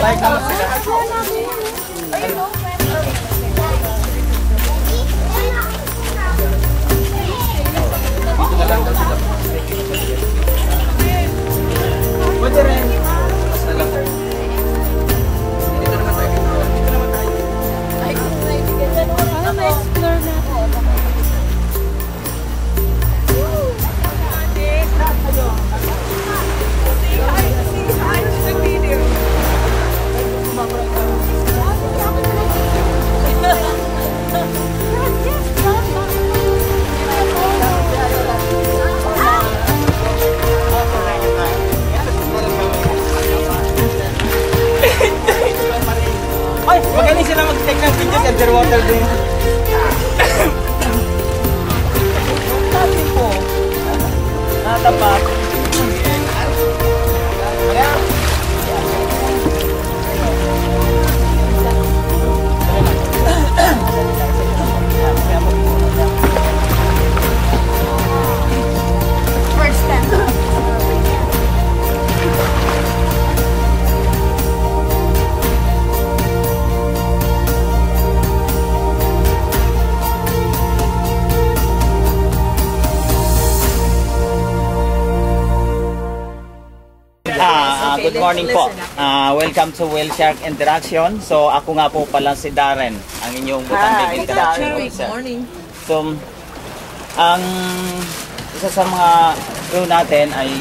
Like naman sila. Dito na lang daw sila. Pwede rin. Mas na lang. Dito naman tayo. Dito naman tayo. Ay, kung na-explore na po. Ay, magaling sila mag-take ng video sa underwater din. Natin po. Natapak. First time. Good morning po. Welcome to Whale Shark Interaction. So ako nga po pala si Darren, ang inyong Botanic Interaction Officer. Good morning. So ang isa sa mga crew natin ay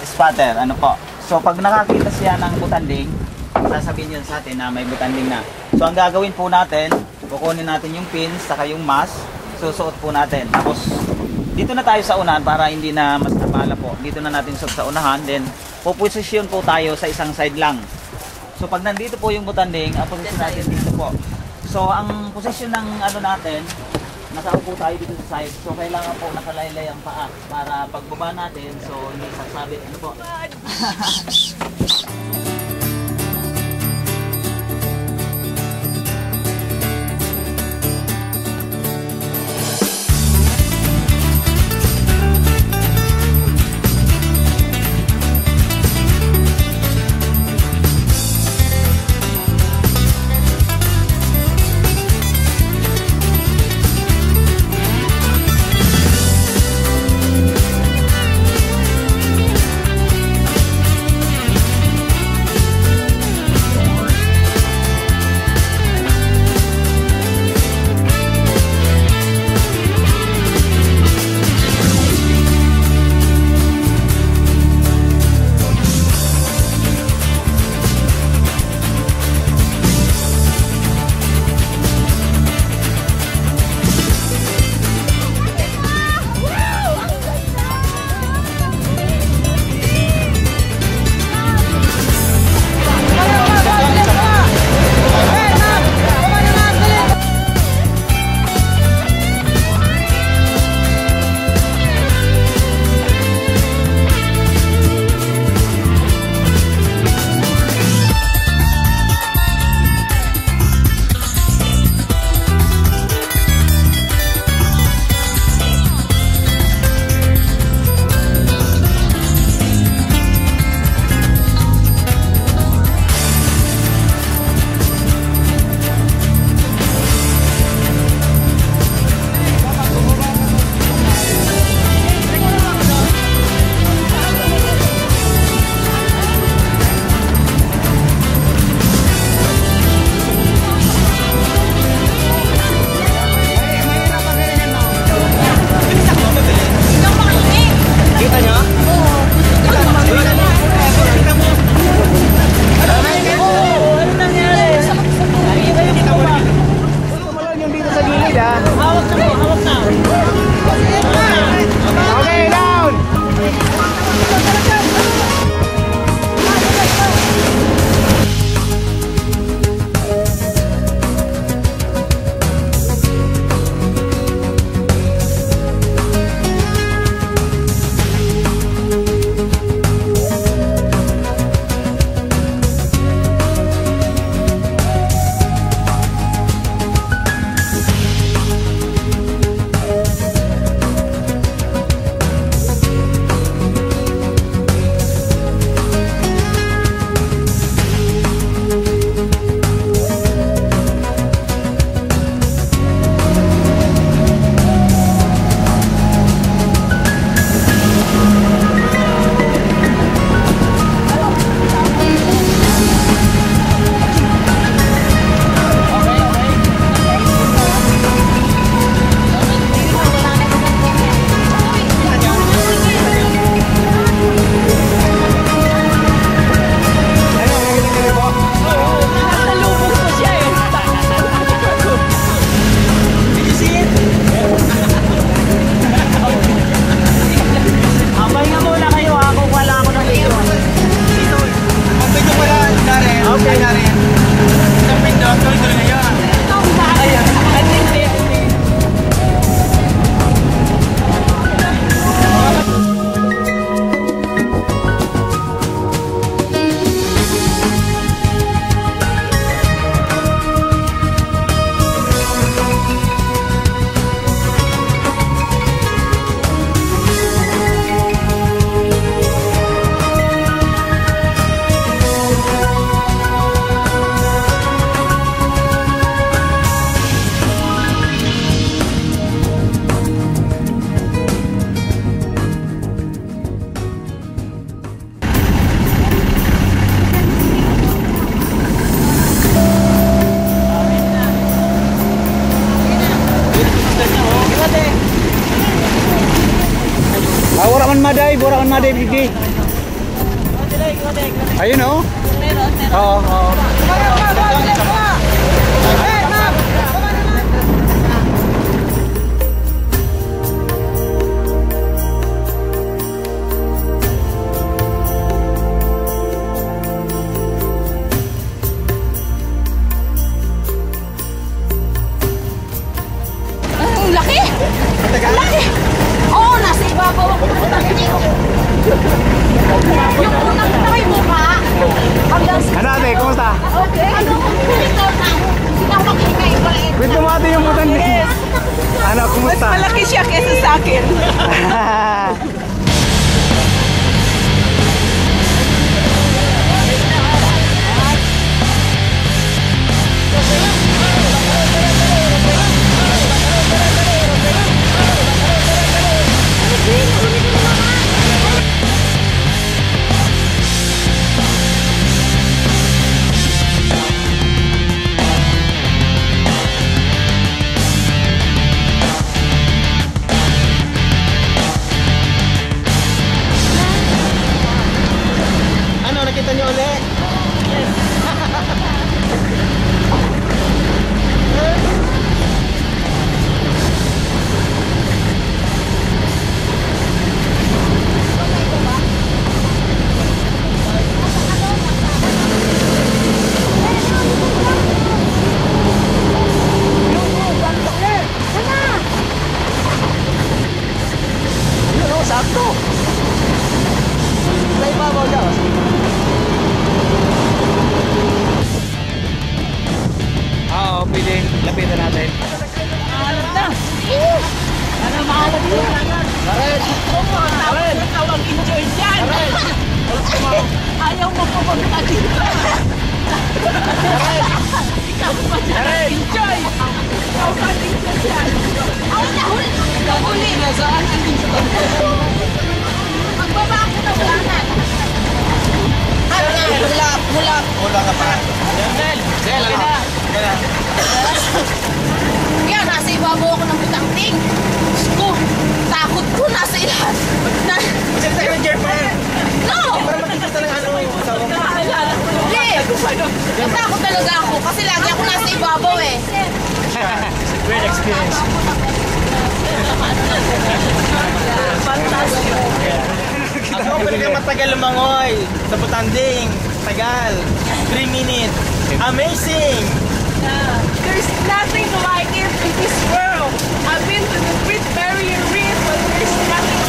spotter. Ano po? So pag nakakita siya ng butanding, sasabihin yun sa atin na may butanding na. So ang gagawin po natin, kukunin natin yung pins saka yung mask, susuot po natin. Tapos dito na tayo sa unahan para hindi na mas napala po. Dito na natin suot sa unahan, then puposisyon po tayo sa isang side lang. So pag nandito po yung butanding, ang posisyon natin dito po. So ang posisyon ng ano natin, nakaupo tayo dito sa side. So kailangan po nakalaylay ang paa para pagbaba natin, so hindi sasabit. Ano po? Okay na rin. Isang pindot, tuloy-tuloy na yun. Ayan. Hindi. Wala man maday bigay. Ayun oh. Oo, oo. Ang laki! Ang laki! Oo, nasa ibabaw ako. Yung unang kita may mukha. Ano ate, kumusta? Okay. Ano kung ikaw na? Sinaw mag-ingay pala ito. Kwento mo ate yung butan din. Ano, kumusta? Mas malaki siya kesa sa akin. Nakita niyo ulit? Sakto! Sa ibabaw daw. Oo, pwede. Lapitan natin. Maalat na. Ano maalat yun? Karen! Karen! Ikaw ang enjoy dyan. Ayaw mo po magpagkita. Ikaw pa dyan ang enjoy. Ikaw pa enjoy dyan. Ako na, huli. Huli na saan ang enjoy? Magbaba ako na ulangan. Ano na? Mula. Wala ka pa. Del, okay na. Yan, nasa ibabaw ako ng butangting. Diyos ko, takot ko nasa ilan. Kasi tayo ng girlfriend. No! Para makikita ng ano yung asawa mo. Hindi! Natakot talaga ako kasi lagi ako nasa ibabaw eh. Great experience. Ako talaga matagal lumangoy sa Butanding. Tagal. 3 minutes. Amazing! There's nothing like it in this world. I've been to the Great Barrier Reef, but there's nothing